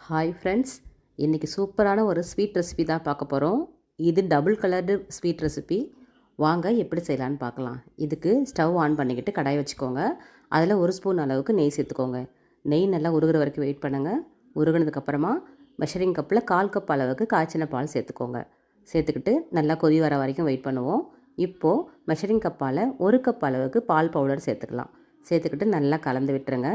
Hi friends, இன்றைக்கி சூப்பரான ஒரு ஸ்வீட் ரெசிபி தான் பார்க்க போகிறோம். இது டபுள் கலர்டு ஸ்வீட் ரெசிபி. வாங்க எப்படி செய்யலான்னு பார்க்கலாம். இதுக்கு ஸ்டவ் ஆன் பண்ணிக்கிட்டு கடாய் வச்சுக்கோங்க. அதில் 1 ஸ்பூன் அளவுக்கு நெய் சேர்த்துக்கோங்க. நெய் நல்லா உருகிற வரைக்கும் வெயிட் பண்ணுங்கள். உருகினதுக்கப்புறமா மெஷரிங் கப்பில் 1/4 கப் அளவுக்கு காய்ச்சின பால் சேர்த்துக்கோங்க. சேர்த்துக்கிட்டு நல்லா கொதி வர வரைக்கும் வெயிட் பண்ணுவோம். இப்போது மெஷரிங் கப்பால் 1 கப் அளவுக்கு பால் பவுடர் சேர்த்துக்கலாம். சேர்த்துக்கிட்டு நல்லா கலந்து விட்டுருங்க.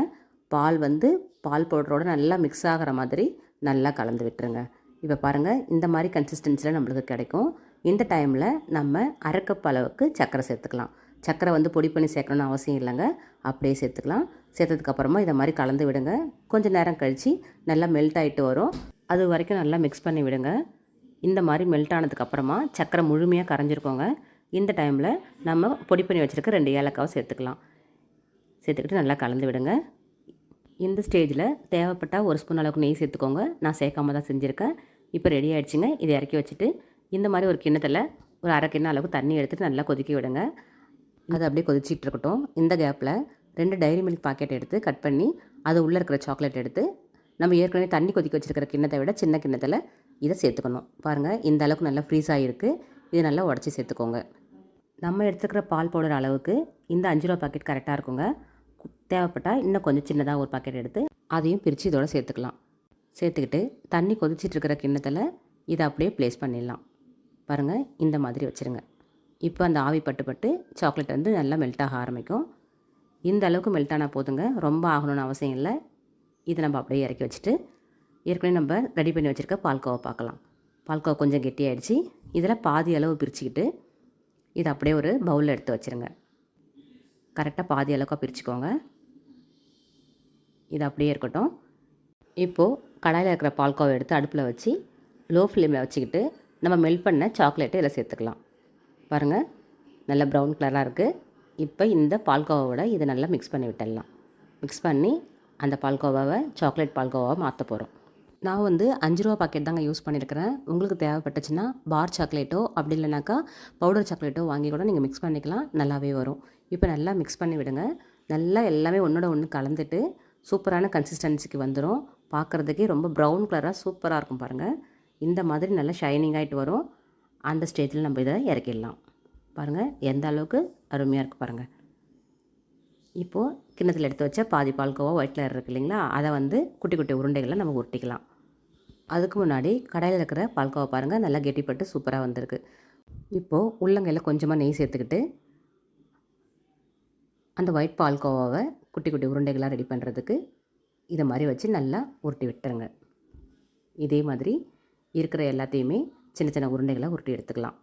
பால் பவுடரோடு நல்லா மிக்ஸ் ஆகிற மாதிரி நல்லா கலந்து விட்டுருங்க. இப்போ பாருங்கள், இந்த மாதிரி கன்சிஸ்டன்சியில் நம்மளுக்கு கிடைக்கும். இந்த டைமில் நம்ம 1/2 கப் அளவுக்கு சர்க்கரை சேர்த்துக்கலாம். சர்க்கரை பொடி பண்ணி சேர்க்கணுன்னு அவசியம் இல்லைங்க, அப்படியே சேர்த்துக்கலாம். சேர்த்ததுக்கப்புறமா இதை மாதிரி கலந்து விடுங்க. கொஞ்சம் நேரம் கழித்து நல்லா மெல்ட் ஆகிட்டு வரும். அது வரைக்கும் நல்லா மிக்ஸ் பண்ணி விடுங்க. இந்த மாதிரி மெல்ட் ஆனதுக்கப்புறமா சர்க்கரை முழுமையாக கரைஞ்சிருக்கோங்க. இந்த டைமில் நம்ம பொடி பண்ணி வச்சுருக்க 2 ஏலக்காவை சேர்த்துக்கலாம். சேர்த்துக்கிட்டு நல்லா கலந்து விடுங்க. இந்த ஸ்டேஜில் தேவைப்பட்டால் 1 ஸ்பூன் அளவுக்கு நெய் சேர்த்துக்கோங்க. நான் சேர்க்காம தான் செஞ்சுருக்கேன். இப்போ ரெடி ஆகிடுச்சிங்க. இதை இறக்கி வச்சுட்டு இந்த மாதிரி ஒரு கிண்ணத்தில் ஒரு 1/2 கிண்ணம் அளவுக்கு தண்ணி எடுத்துகிட்டு நல்லா கொதிக்க விடுங்க. அது அப்படியே கொதிச்சிட்டு இருக்கட்டும். இந்த கேப்பில் 2 டைரி மில்க் பாக்கெட் எடுத்து கட் பண்ணி அது உள்ளே இருக்கிற சாக்லேட் எடுத்து நம்ம ஏற்கனவே தண்ணி கொதிக்க வச்சுருக்கிற கிண்ணத்தை விட சின்ன கிண்ணத்தில் இதை சேர்த்துக்கணும். பாருங்கள், இந்த அளவுக்கு நல்லா ஃப்ரீஸ் ஆகிருக்கு. இது நல்லா உடச்சி சேர்த்துக்கோங்க. நம்ம எடுத்துக்கிற பால் பவுடர் அளவுக்கு இந்த 5 ரூபா பாக்கெட் கரெக்டாக இருக்குங்க. தேவைப்பட்டால் இன்னும் கொஞ்சம் சின்னதாக ஒரு பாக்கெட் எடுத்து அதையும் பிரித்து இதோட சேர்த்துக்கலாம். சேர்த்துக்கிட்டு தண்ணி கொதிச்சிட்ருக்கிற கிண்ணத்தில் இதை அப்படியே ப்ளேஸ் பண்ணிடலாம். பாருங்கள், இந்த மாதிரி வச்சுருங்க. இப்போ அந்த ஆவி பட்டு சாக்லேட் நல்லா மெல்ட் ஆக ஆரம்பிக்கும். இந்த அளவுக்கு மெல்ட் ஆனால் போதுங்க, ரொம்ப ஆகணும்னு அவசியம் இல்லை. இதை நம்ம அப்படியே இறக்கி வச்சுட்டு ஏற்கனவே நம்ம ரெடி பண்ணி வச்சுருக்க பால்கோவா பார்க்கலாம். பால்கோவா கொஞ்சம் கெட்டியாகிடுச்சு. இதில் பாதி அளவு பிரிச்சுக்கிட்டு இதை அப்படியே ஒரு பவுலில் எடுத்து வச்சுருங்க. கரெக்டாக பாதி அளவுக்காக பிரிச்சுக்கோங்க. இது அப்படியே இருக்கட்டும். இப்போது கடாயில் இருக்கிற பால்கோவை எடுத்து அடுப்பில் வச்சு லோ ஃப்ளேமில் வச்சுக்கிட்டு நம்ம மெல்ட் பண்ண சாக்லேட்டு இதில் சேர்த்துக்கலாம். பாருங்கள், நல்ல ப்ரௌன் கலராக இருக்குது. இப்போ இந்த பால்கோவாவோட இதை நல்லா மிக்ஸ் பண்ணி விட்டுடலாம். மிக்ஸ் பண்ணி அந்த பால்கோவாவை சாக்லேட் பால்கோவாவை மாற்ற போகிறோம். நான் 5 ரூபா பாக்கெட் தாங்க யூஸ் பண்ணியிருக்கிறேன். உங்களுக்கு தேவைப்பட்டுச்சுன்னா பார் சாக்லேட்டோ அப்படி இல்லைனாக்கா பவுடர் சாக்லேட்டோ வாங்கி கூட நீங்கள் மிக்ஸ் பண்ணிக்கலாம், நல்லாவே வரும். இப்போ நல்லா மிக்ஸ் பண்ணி விடுங்க. நல்லா எல்லாமே ஒன்றோட ஒன்று கலந்துட்டு சூப்பரான கன்சிஸ்டன்சிக்கு வந்துடும். பார்க்குறதுக்கே ரொம்ப ப்ரௌன் கலராக சூப்பராக இருக்கும். பாருங்கள், இந்த மாதிரி நல்லா ஷைனிங் ஆகிட்டு வரும். அந்த ஸ்டேஜில் நம்ம இதை இறக்கிடலாம். பாருங்கள், எந்த அளவுக்கு அருமையாக இருக்குது பாருங்கள். இப்போது கிண்ணத்தில் எடுத்து வச்ச பாதி பால்கோவா ஒயிட் கலர் இருக்குது இல்லைங்களா, அதை குட்டி குட்டி உருண்டைகளை நம்ம உருட்டிக்கலாம். அதுக்கு முன்னாடி கடாயில் இருக்கிற பால்கோவா பாருங்கள், நல்லா கெட்டிப்பட்டு சூப்பராக வந்திருக்கு. இப்போது உள்ளங்கையில் கொஞ்சமாக நெய் சேர்த்துக்கிட்டு அந்த ஒயிட் பால்கோவாவை குட்டி குட்டி உருண்டைகளாக ரெடி பண்ணுறதுக்கு இதை மாதிரி வச்சு நல்லா உருட்டி விட்டுருங்க. இதே மாதிரி இருக்கிற எல்லாத்தையுமே சின்ன சின்ன உருண்டைகளாக உருட்டி எடுத்துக்கலாம்.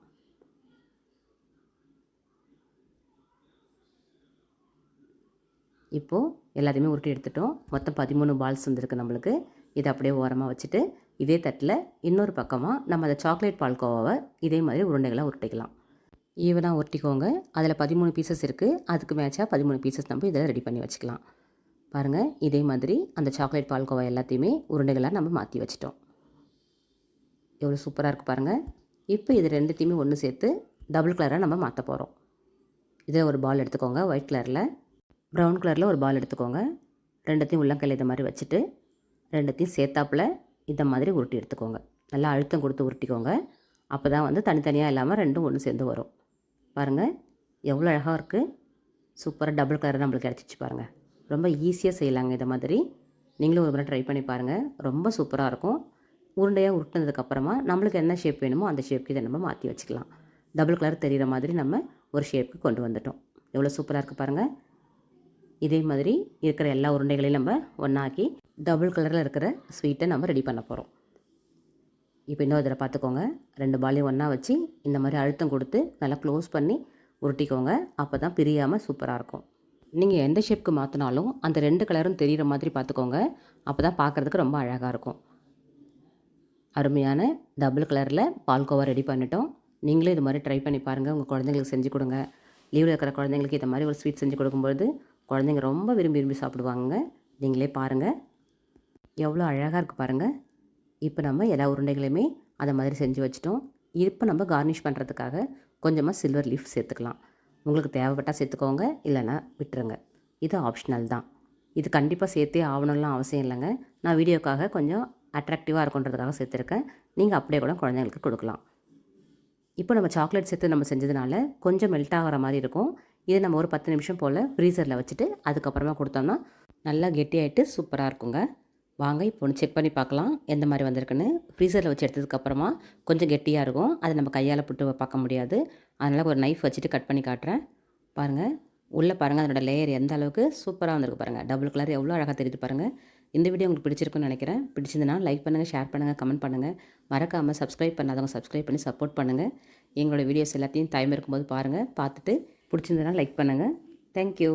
இப்போது எல்லாத்தையுமே உருட்டி எடுத்துட்டோம். மொத்தம் 13 பால்ஸ் வந்துருக்கு நம்மளுக்கு. இதை அப்படியே ஓரமாக வச்சுட்டு இதே தட்டில் இன்னொரு பக்கமாக நம்ம அந்த சாக்லேட் பால்கோவாவை இதே மாதிரி உருண்டைகளாக உருட்டிக்கலாம். ஈவனாக உருட்டிக்கோங்க. அதில் 13 பீசஸ் இருக்குது. அதுக்கு மேட்சாக 13 பீசஸ் நம்ம இதில் ரெடி பண்ணி வச்சுக்கலாம். பாருங்கள், இதே மாதிரி அந்த சாக்லேட் பால்கோவா எல்லாத்தையுமே உருண்டைகளாக நம்ம மாற்றி வச்சிட்டோம். எவ்வளோ சூப்பராக இருக்குது பாருங்கள். இப்போ இது ரெண்டுத்தையுமே ஒன்று சேர்த்து டபுள் கலராக நம்ம மாற்ற போகிறோம். இதில் ஒரு பால் எடுத்துக்கோங்க, ஒயிட் கலரில். ப்ரௌன் கலரில் ஒரு பால் எடுத்துக்கோங்க. ரெண்டுத்தையும் உள்ளங்கையில் இதை மாதிரி வச்சுட்டு ரெண்டுத்தையும் சேர்த்தாப்பில் இந்த மாதிரி உருட்டி எடுத்துக்கோங்க. நல்லா அழுத்தம் கொடுத்து உருட்டிக்கோங்க. அப்போ தான் தனித்தனியாக இல்லாமல் ரெண்டும் ஒன்று சேர்ந்து வரும். பாருங்கள், எவ்வளோ அழகாக இருக்குது. சூப்பராக டபுள் கலர் நம்மளுக்கு கிடச்சிச்சு பாருங்கள். ரொம்ப ஈஸியாக செய்யலாங்க. இதை மாதிரி நீங்களும் ஒரு முறை ட்ரை பண்ணி பாருங்கள். ரொம்ப சூப்பராக இருக்கும். உருண்டையாக உருட்டினதுக்கப்புறமா நம்மளுக்கு என்ன ஷேப் வேணுமோ அந்த ஷேப்புக்கு இதை நம்ம மாற்றி வச்சுக்கலாம். டபுள் கலர் தெரிகிற மாதிரி நம்ம ஒரு ஷேப்புக்கு கொண்டு வந்துட்டோம். எவ்வளோ சூப்பராக இருக்குது பாருங்கள். இதே மாதிரி இருக்கிற எல்லா உருண்டைகளையும் நம்ம ஒன்றாக்கி டபுள் கலரில் இருக்கிற ஸ்வீட்டை நம்ம ரெடி பண்ண போகிறோம். இப்போ இன்னொரு இதில் பார்த்துக்கோங்க. 2 பாலையும் ஒன்றா வச்சு இந்த மாதிரி அழுத்தம் கொடுத்து நல்லா க்ளோஸ் பண்ணி உருட்டிக்கோங்க. அப்போ தான் பிரியாமல் சூப்பராக இருக்கும். நீங்கள் எந்த ஷேப்புக்கு மாற்றினாலும் அந்த 2 கலரும் தெரிகிற மாதிரி பார்த்துக்கோங்க. அப்போ தான் பார்க்குறதுக்கு ரொம்ப அழகாக இருக்கும். அருமையான டபுள் கலரில் பால்கோவா ரெடி பண்ணிட்டோம். நீங்களே இது மாதிரி ட்ரை பண்ணி பாருங்கள். உங்கள் குழந்தைங்களுக்கு செஞ்சு கொடுங்க. லீவில் இருக்கிற குழந்தைங்களுக்கு இந்த மாதிரி ஒரு ஸ்வீட் செஞ்சு கொடுக்கும்பொழுது குழந்தைங்க ரொம்ப விரும்பி சாப்பிடுவாங்க. நீங்களே பாருங்கள், எவ்வளோ அழகாக இருக்குது பாருங்கள். இப்போ நம்ம எல்லா உருண்டைகளையுமே அதை மாதிரி செஞ்சு வச்சிட்டோம். இப்போ நம்ம கார்னிஷ் பண்ணுறதுக்காக கொஞ்சமாக சில்வர் லீஃப் சேர்த்துக்கலாம். உங்களுக்கு தேவைப்பட்டால் சேர்த்துக்கோங்க, இல்லைன்னா விட்டுருங்க. இது ஆப்ஷனல் தான். இது கண்டிப்பாக சேர்த்தே ஆகணும்லாம் அவசியம் இல்லைங்க. நான் வீடியோக்காக கொஞ்சம் அட்ராக்டிவாக இருக்குன்றதுக்காக சேர்த்துருக்கேன். நீங்கள் அப்படியே கூட குழந்தைங்களுக்கு கொடுக்கலாம். இப்போ நம்ம சாக்லேட் சேர்த்து நம்ம செஞ்சதுனால கொஞ்சம் மெல்ட் ஆகிற மாதிரி இருக்கும். இதை நம்ம ஒரு 10 நிமிஷம் போல் ஃப்ரீசரில் வச்சுட்டு அதுக்கப்புறமா கொடுத்தோம்னா நல்லா கெட்டியாகிட்டு சூப்பராக இருக்குங்க. வாங்க இப்போ ஒன்று செக் பண்ணி பார்க்கலாம் எந்த மாதிரி வந்திருக்குன்னு. ஃப்ரீசரில் வச்சு எடுத்ததுக்கப்புறமா கொஞ்சம் கெட்டியாக இருக்கும். அதை நம்ம கையால் புட்டு பார்க்க முடியாது. அதனால் ஒரு நைஃப் வச்சுட்டு கட் பண்ணி காட்டுறேன். பாருங்கள், உள்ளே பாருங்கள் அதனோட லேயர் எந்த அளவுக்கு சூப்பராக வந்திருக்கு பாருங்கள். டபுள் கலர் எவ்வளோ அழகாக தெரியுது பாருங்கள். இந்த வீடியோ உங்களுக்கு பிடிச்சிருக்குன்னு நினைக்கிறேன். பிடிச்சிருந்தனா லைக் பண்ணுங்கள், ஷேர் பண்ணுங்கள், கமெண்ட் பண்ணுங்கள். மறக்காமல் சப்ஸ்கிரைப் பண்ணாதவங்க சப்ஸ்கிரைப் பண்ணி சப்போர்ட் பண்ணுங்கள். எங்களோட வீடியோஸ் எல்லாத்தையும் டைம் இருக்கும்போது பாருங்கள். பார்த்துட்டு பிடிச்சிருந்தனா லைக் பண்ணுங்கள். தேங்க்யூ.